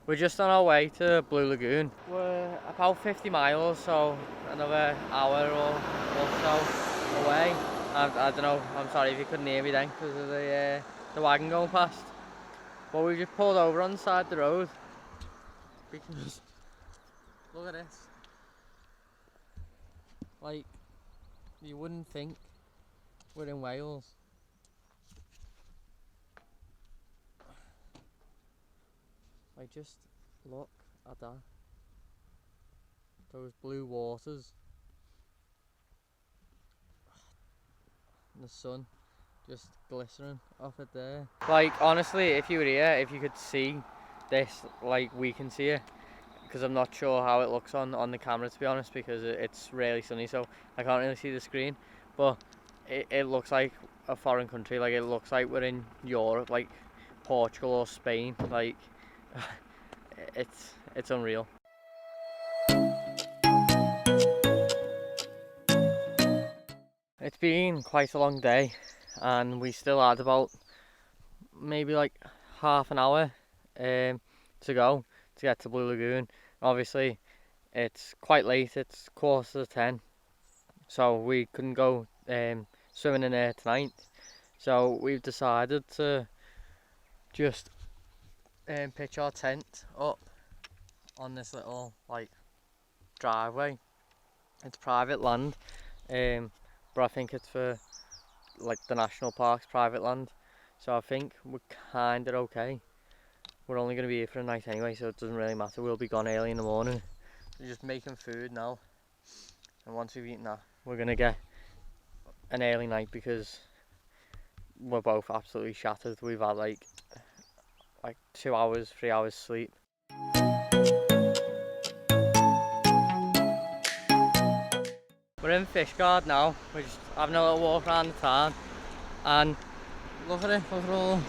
We're just on our way to Blue Lagoon. We're about 50 miles, so another hour or so away. I don't know, I'm sorry if you couldn't hear me then because of the wagon going past. But we just pulled over on the side of the road because look at this. Like, you wouldn't think we're in Wales. Like, just look at that. Those blue waters. And the sun just glistening off it there. Like, honestly, if you were here, if you could see this like we can see it, because I'm not sure how it looks on the camera, to be honest, because it's really sunny, so I can't really see the screen, but it looks like a foreign country. Like, it looks like we're in Europe, like Portugal or Spain. Like, it's unreal. It's been quite a long day, and we still had about maybe like half an hour to go to get to Blue Lagoon. Obviously it's quite late, it's 10:15, so we couldn't go swimming in there tonight, so we've decided to just pitch our tent up on this little like driveway. It's private land, but I think it's for like the national park's private land, so I think we're kind of okay. We're only going to be here for a night anyway, so it doesn't really matter. We'll be gone early in the morning. We're just making food now, and once we've eaten that, we're going to get an early night because we're both absolutely shattered. We've had like 2 hours, 3 hours sleep. We're in Fishguard now. We're just having a little walk around the town, and look at it, look at all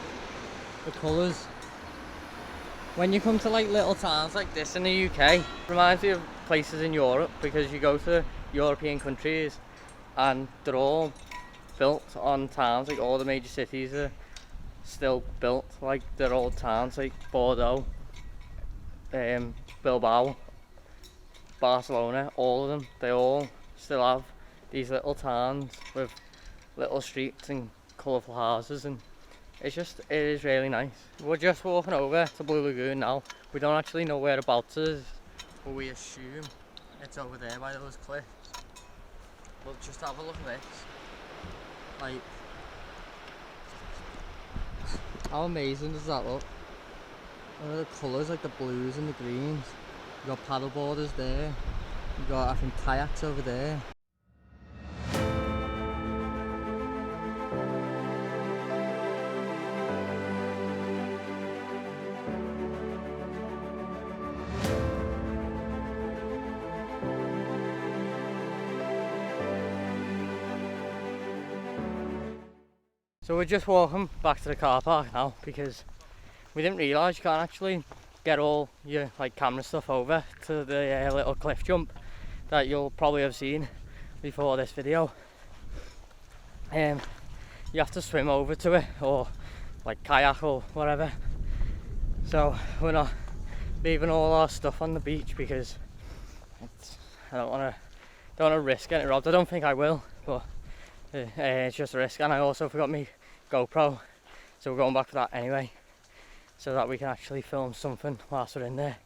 the colours. When you come to like little towns like this in the UK, it reminds me of places in Europe, because you go to European countries and they're all built on towns. Like, all the major cities are still built like they're old towns, like Bordeaux, Bilbao, Barcelona, all of them. They all still have these little towns with little streets and colourful houses, and it is really nice. We're just walking over to Blue Lagoon now. We don't actually know whereabouts it is, but we assume it's over there by those cliffs. But just have a look at this. Like, how amazing does that look? Look at the colours, like the blues and the greens. You've got paddleboarders there. You've got, I think, kayaks over there. So we're just walking back to the car park now, because we didn't realise you can't actually get all your like camera stuff over to the little cliff jump that you'll probably have seen before this video. You have to swim over to it, or like kayak or whatever. So we're not leaving all our stuff on the beach because I don't want to risk getting robbed. I don't think I will, but it's just a risk. And I also forgot my GoPro, so we're going back for that anyway, so that we can actually film something whilst we're in there.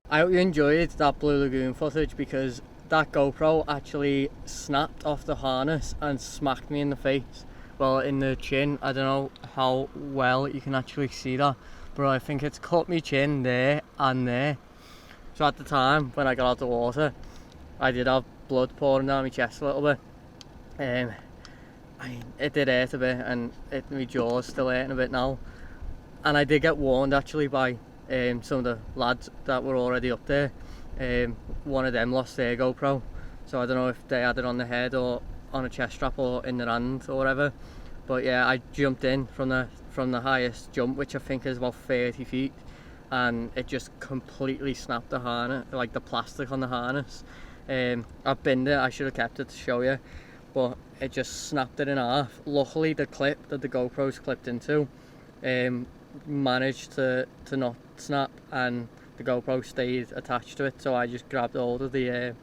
I hope you enjoyed that Blue Lagoon footage, because that GoPro actually snapped off the harness and smacked me in the face. Well, in the chin. I don't know how well you can actually see that, but I think it's cut my chin there and there. So at the time when I got out of the water, I did have blood pouring down my chest a little bit. It did hurt a bit, and my jaw's still hurting a bit now. And I did get warned actually by some of the lads that were already up there, one of them lost their GoPro, so I don't know if they had it on their head or on a chest strap or in their hand or whatever. But yeah, I jumped in from the highest jump, which I think is about 30 feet, and it just completely snapped the harness, like the plastic on the harness. I've binned it, I should have kept it to show you, but it just snapped it in half. Luckily the clip that the GoPro's clipped into managed to not snap, and the GoPro stayed attached to it, so I just grabbed hold of the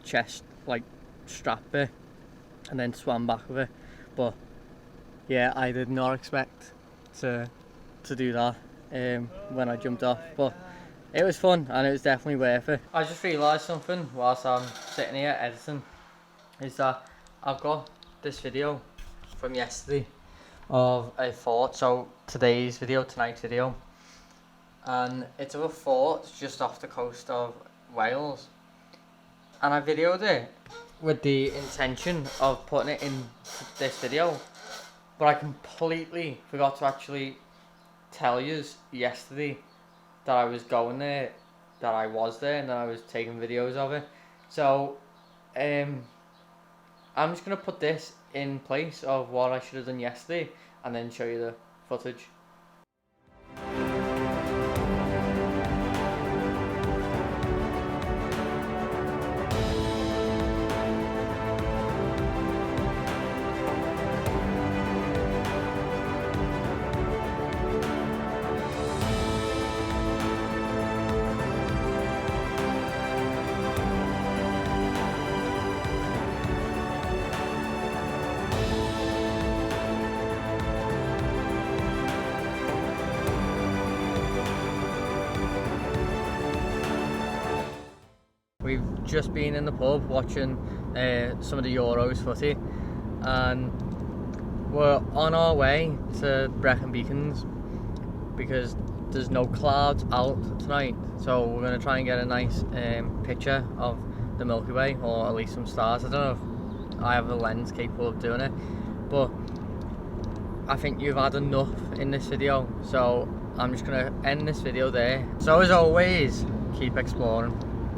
chest like strap bit and then swam back with it. But yeah, I did not expect to do that when I jumped off, but it was fun and it was definitely worth it. I just realised something whilst I'm sitting here editing, is that I've got this video from yesterday of a fort, so tonight's video, and it's of a fort just off the coast of Wales, and I videoed it with the intention of putting it in this video, but I completely forgot to actually tell you yesterday that I was going there, that I was there, and that I was taking videos of it. So I'm just going to put this in place of what I should have done yesterday and then show you the footage. We've just been in the pub watching some of the Euros footy, and we're on our way to Brecon Beacons because there's no clouds out tonight, so we're going to try and get a nice picture of the Milky Way, or at least some stars. I don't know if I have a lens capable of doing it, but I think you've had enough in this video, so I'm just going to end this video there. So as always, keep exploring.